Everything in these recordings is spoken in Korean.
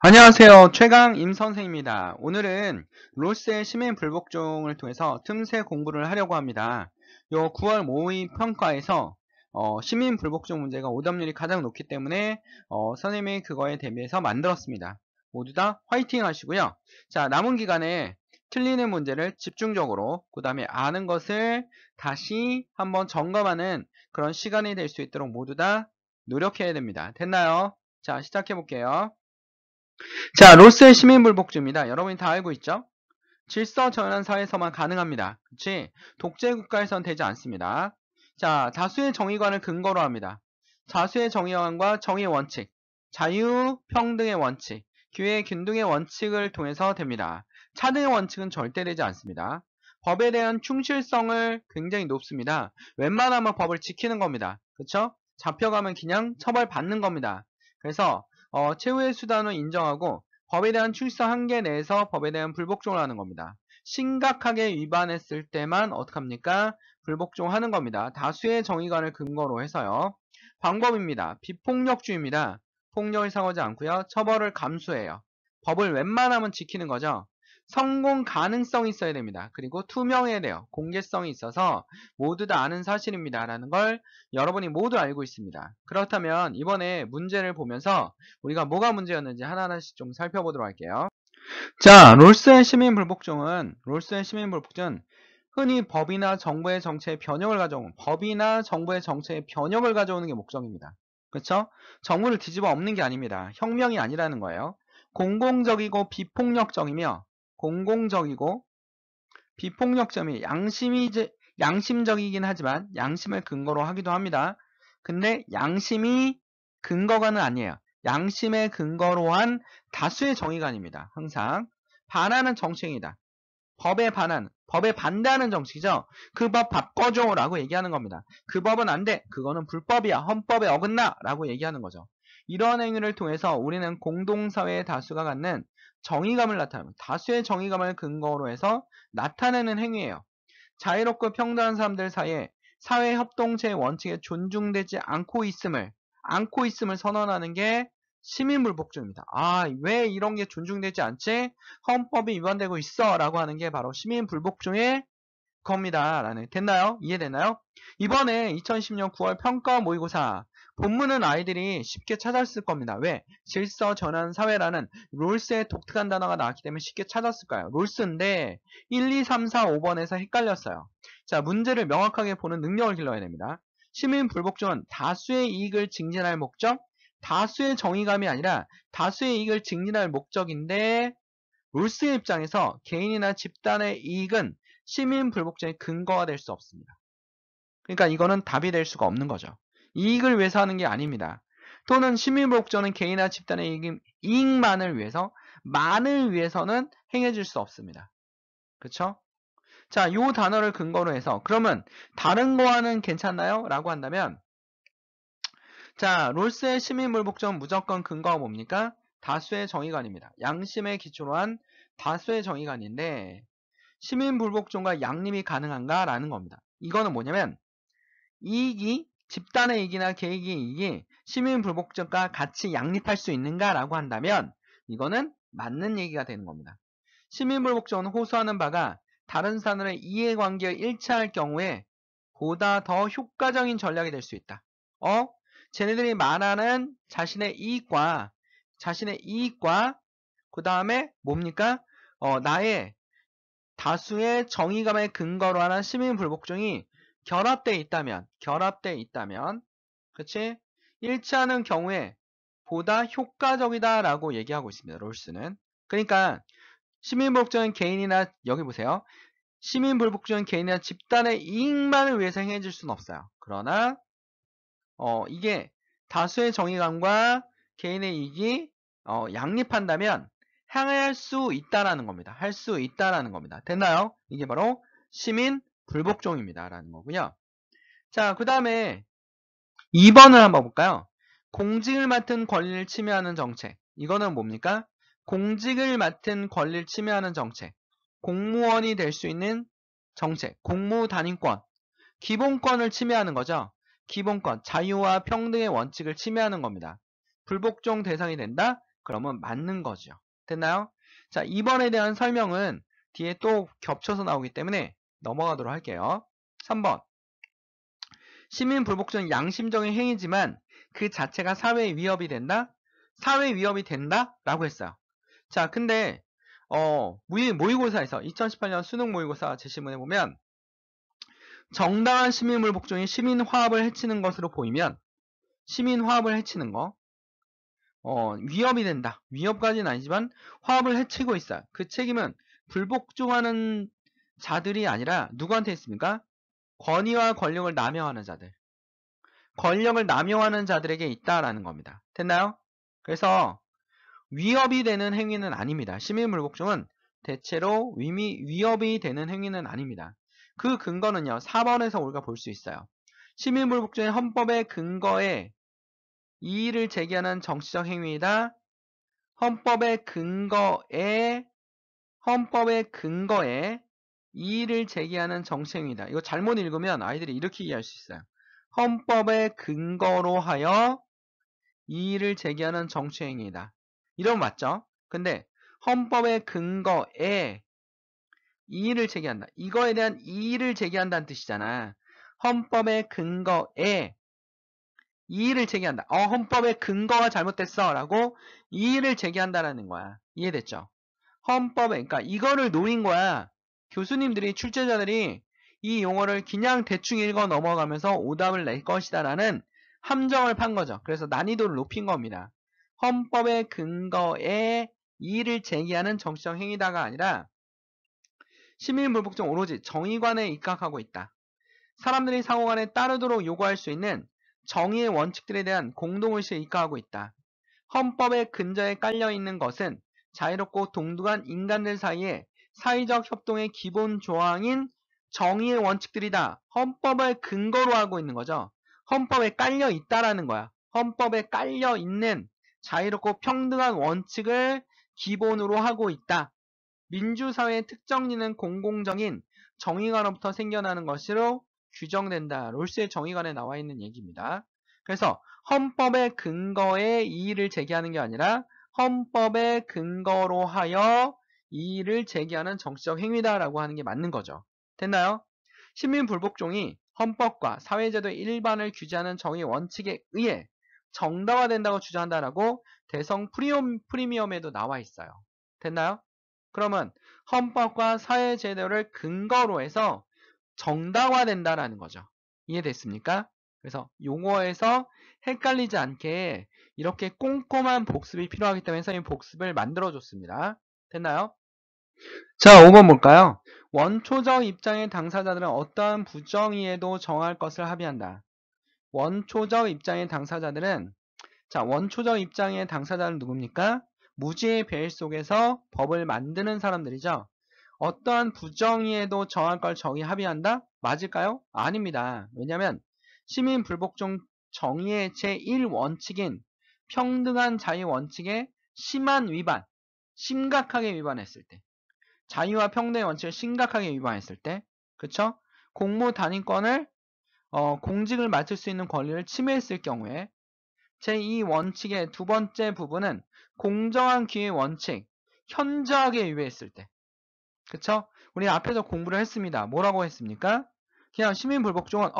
안녕하세요. 최강 임선생입니다. 오늘은 롤스의 시민 불복종을 통해서 틈새 공부를 하려고 합니다. 요 9월 모의 평가에서 시민 불복종 문제가 오답률이 가장 높기 때문에 선생님이 그거에 대비해서 만들었습니다. 모두 다 화이팅 하시고요. 자, 남은 기간에 틀리는 문제를 집중적으로 그 다음에 아는 것을 다시 한번 점검하는 그런 시간이 될 수 있도록 모두 다 노력해야 됩니다. 됐나요? 자, 시작해 볼게요. 자, 로스의 시민불복주입니다. 여러분이 다 알고 있죠? 질서정연한 사회에서만 가능합니다. 그치? 독재국가에선 되지 않습니다. 자, 다수의 정의관을 근거로 합니다. 다수의 정의관과 정의의 원칙, 자유, 평등의 원칙, 기회 균등의 원칙을 통해서 됩니다. 차등의 원칙은 절대 되지 않습니다. 법에 대한 충실성을 굉장히 높습니다. 웬만하면 법을 지키는 겁니다. 그쵸? 잡혀가면 그냥 처벌받는 겁니다. 그래서 최후의 수단을 인정하고 법에 대한 충실성 한계 내에서 법에 대한 불복종을 하는 겁니다. 심각하게 위반했을 때만 어떡합니까? 불복종하는 겁니다. 다수의 정의관을 근거로 해서요. 방법입니다. 비폭력주의입니다. 폭력을 사용하지 않고요. 처벌을 감수해요. 법을 웬만하면 지키는 거죠. 성공 가능성이 있어야 됩니다. 그리고 투명해야 돼요. 공개성이 있어서 모두 다 아는 사실입니다. 라는 걸 여러분이 모두 알고 있습니다. 그렇다면 이번에 문제를 보면서 우리가 뭐가 문제였는지 하나하나씩 좀 살펴보도록 할게요. 자, 롤스의 시민불복종은 흔히 법이나 정부의 정책의 변형을 가져오는 게 목적입니다. 그렇죠? 정부를 뒤집어 엎는 게 아닙니다. 혁명이 아니라는 거예요. 공공적이고 비폭력적이며 공공적이고 비폭력점이 양심적이긴 하지만 양심을 근거로 하기도 합니다. 근데 양심이 근거가는 아니에요. 양심의 근거로 한 다수의 정의관입니다. 항상 반하는 정책이다. 법에 반대하는 정책이죠. 그 법 바꿔줘 라고 얘기하는 겁니다. 그 법은 안 돼. 그거는 불법이야. 헌법에 어긋나 라고 얘기하는 거죠. 이러한 행위를 통해서 우리는 공동사회의 다수가 갖는 정의감을 나타냅니다. 다수의 정의감을 근거로 해서 나타내는 행위예요. 자유롭고 평등한 사람들 사이에 사회 협동체의 원칙에 존중되지 않고 있음을 선언하는 게 시민불복종입니다. 아, 왜 이런 게 존중되지 않지? 헌법이 위반되고 있어 라고 하는 게 바로 시민불복종의 겁니다. 라는, 됐나요? 이해됐나요? 이번에 2010년 9월 평가 모의고사 본문은 아이들이 쉽게 찾았을 겁니다. 왜? 질서 전환 사회라는 롤스의 독특한 단어가 나왔기 때문에 쉽게 찾았을까요? 롤스인데 1, 2, 3, 4, 5번에서 헷갈렸어요. 자, 문제를 명확하게 보는 능력을 길러야 됩니다. 시민 불복종은 다수의 이익을 증진할 목적, 다수의 정의감이 아니라 다수의 이익을 증진할 목적인데 롤스의 입장에서 개인이나 집단의 이익은 시민 불복종의 근거가 될 수 없습니다. 그러니까 이거는 답이 될 수가 없는 거죠. 이익을 위해서 하는 게 아닙니다. 또는 시민불복종은 개인이나 집단의 이익만을 위해서는 행해질 수 없습니다. 그쵸? 자, 요 단어를 근거로 해서 그러면 다른 거와는 괜찮나요? 라고 한다면 자, 롤스의 시민불복종은 무조건 근거가 뭡니까? 다수의 정의관입니다. 양심에 기초로 한 다수의 정의관인데 시민불복종과 양립이 가능한가? 라는 겁니다. 이거는 뭐냐면 이익이 집단의 이익이나 개인의 이익이 시민불복종과 같이 양립할 수 있는가? 라고 한다면 이거는 맞는 얘기가 되는 겁니다. 시민불복종은 호소하는 바가 다른 사람의 이해관계에 일치할 경우에 보다 더 효과적인 전략이 될 수 있다. 쟤네들이 말하는 자신의 이익과 그 다음에 뭡니까? 나의 다수의 정의감에 근거로 하는 시민불복종이 결합되어 있다면, 그치? 일치하는 경우에 보다 효과적이다라고 얘기하고 있습니다. 롤스는. 그러니까 시민불복종은 개인이나 여기 보세요. 시민불복종은 개인이나 집단의 이익만을 위해서 행해질 수는 없어요. 그러나 이게 다수의 정의감과 개인의 이익이 양립한다면 향할 수 있다라는 겁니다. 할 수 있다라는 겁니다. 됐나요? 이게 바로 시민 불복종입니다. 라는 거고요. 자, 그 다음에 2번을 한번 볼까요? 공직을 맡은 권리를 침해하는 정책. 이거는 뭡니까? 공직을 맡은 권리를 침해하는 정책. 공무원이 될 수 있는 정책. 공무단임권. 기본권을 침해하는 거죠. 기본권, 자유와 평등의 원칙을 침해하는 겁니다. 불복종 대상이 된다? 그러면 맞는 거죠. 됐나요? 자, 2번에 대한 설명은 뒤에 또 겹쳐서 나오기 때문에 넘어가도록 할게요. 3번. 시민 불복종은 양심적인 행위지만 그 자체가 사회에 위협이 된다? 사회 위협이 된다? 라고 했어요. 자, 근데 모의고사에서 2018년 수능 모의고사 제시문에 보면 정당한 시민 불복종이 시민 화합을 해치는 것으로 보이면 시민 화합을 해치는 거 위협이 된다. 위협까지는 아니지만 화합을 해치고 있어요. 그 책임은 불복종하는 자들이 아니라 누구한테 있습니까? 권위와 권력을 남용하는 자들. 권력을 남용하는 자들에게 있다라는 겁니다. 됐나요? 그래서 위협이 되는 행위는 아닙니다. 시민불복종은 대체로 위협이 되는 행위는 아닙니다. 그 근거는요. 4번에서 우리가 볼 수 있어요. 시민불복종의 헌법의 근거에 이의를 제기하는 정치적 행위이다. 헌법의 근거에 이의를 제기하는 정치 행위이다. 이거 잘못 읽으면 아이들이 이렇게 이해할 수 있어요. 헌법의 근거로 하여 이의를 제기하는 정치 행위이다. 이러면 맞죠? 근데 헌법의 근거에 이의를 제기한다. 이거에 대한 이의를 제기한다는 뜻이잖아. 헌법의 근거에 이의를 제기한다. 헌법의 근거가 잘못됐어 라고 이의를 제기한다라는 거야. 이해됐죠? 그러니까 이거를 노린 거야. 교수님들이, 출제자들이 이 용어를 그냥 대충 읽어 넘어가면서 오답을 낼 것이다 라는 함정을 판 거죠. 그래서 난이도를 높인 겁니다. 헌법의 근거에 이의를 제기하는 정치적 행위다가 아니라 시민불복종 오로지 정의관에 입각하고 있다. 사람들이 상호간에 따르도록 요구할 수 있는 정의의 원칙들에 대한 공동의식에 입각하고 있다. 헌법의 근저에 깔려있는 것은 자유롭고 동등한 인간들 사이에 사회적 협동의 기본 조항인 정의의 원칙들이다. 헌법을 근거로 하고 있는 거죠. 헌법에 깔려 있다라는 거야. 헌법에 깔려 있는 자유롭고 평등한 원칙을 기본으로 하고 있다. 민주사회의 특정리는 공공적인 정의관으로부터 생겨나는 것으로 규정된다. 롤스의 정의관에 나와 있는 얘기입니다. 그래서 헌법의 근거에 이의를 제기하는 게 아니라 헌법의 근거로 하여 이의를 제기하는 정치적 행위다라고 하는 게 맞는 거죠. 됐나요? 시민불복종이 헌법과 사회제도의 일반을 규제하는 정의 원칙에 의해 정당화된다고 주장한다라고 대성 프리미엄에도 나와 있어요. 됐나요? 그러면 헌법과 사회제도를 근거로 해서 정당화된다라는 거죠. 이해됐습니까? 그래서 용어에서 헷갈리지 않게 이렇게 꼼꼼한 복습이 필요하기 때문에 선생님이 복습을 만들어줬습니다. 됐나요? 자, 5번 볼까요? 원초적 입장의 당사자들은 어떠한 부정의에도 정할 것을 합의한다. 원초적 입장의 당사자들은 원초적 입장의 당사자는 누굽니까? 무지의 배일 속에서 법을 만드는 사람들이죠. 어떠한 부정의에도 정할 걸 정의 합의한다? 맞을까요? 아닙니다. 왜냐하면 시민불복종 정의의 제1원칙인 평등한 자유 원칙에 심한 위반, 심각하게 위반했을 때, 자유와 평등의 원칙을 심각하게 위반했을 때, 그쵸? 공무 단위권을 공직을 맡을 수 있는 권리를 침해했을 경우에 제2원칙의 두 번째 부분은 공정한 기회 원칙, 현저하게 위배했을 때. 그쵸? 우리 앞에서 공부를 했습니다. 뭐라고 했습니까? 그냥 시민불복종은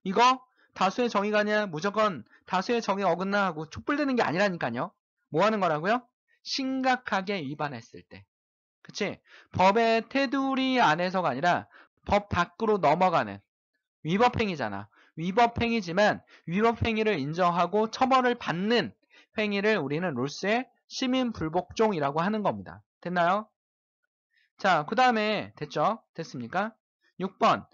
이거 다수의 정의가 아니야. 무조건 다수의 정의 어긋나 하고 촛불되는 게 아니라니까요. 뭐 하는 거라고요? 심각하게 위반했을 때. 그치? 법의 테두리 안에서가 아니라 법 밖으로 넘어가는 위법행위잖아. 위법행위지만 위법행위를 인정하고 처벌을 받는 행위를 우리는 롤스의 시민불복종이라고 하는 겁니다. 됐나요? 자, 그 다음에 됐죠? 됐습니까? 6번.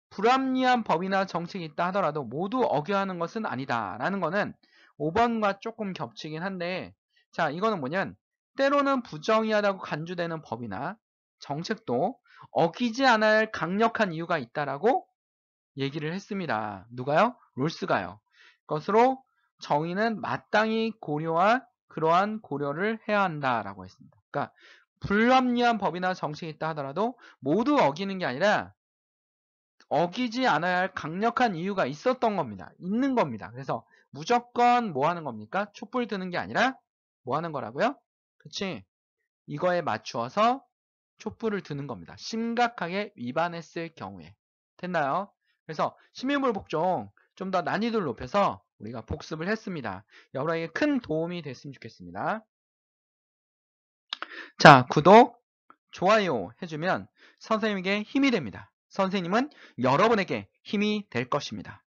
불합리한 법이나 정책이 있다 하더라도 모두 어겨하는 것은 아니다. 라는 거는 5번과 조금 겹치긴 한데, 자, 이거는 뭐냐면, 때로는 부정의하다고 간주되는 법이나 정책도 어기지 않아야 할 강력한 이유가 있다라고 얘기를 했습니다. 누가요? 롤스가요. 것으로 정의는 마땅히 고려한 그러한 고려를 해야 한다라고 했습니다. 그러니까 불합리한 법이나 정책이 있다 하더라도 모두 어기는 게 아니라 어기지 않아야 할 강력한 이유가 있었던 겁니다. 있는 겁니다. 그래서 무조건 뭐 하는 겁니까? 촛불 드는 게 아니라 뭐 하는 거라고요? 그치? 이거에 맞추어서 촛불을 드는 겁니다. 심각하게 위반했을 경우에. 됐나요? 그래서 시민물 복종 좀 더 난이도를 높여서 우리가 복습을 했습니다. 여러분에게 큰 도움이 됐으면 좋겠습니다. 자, 구독, 좋아요 해주면 선생님에게 힘이 됩니다. 선생님은 여러분에게 힘이 될 것입니다.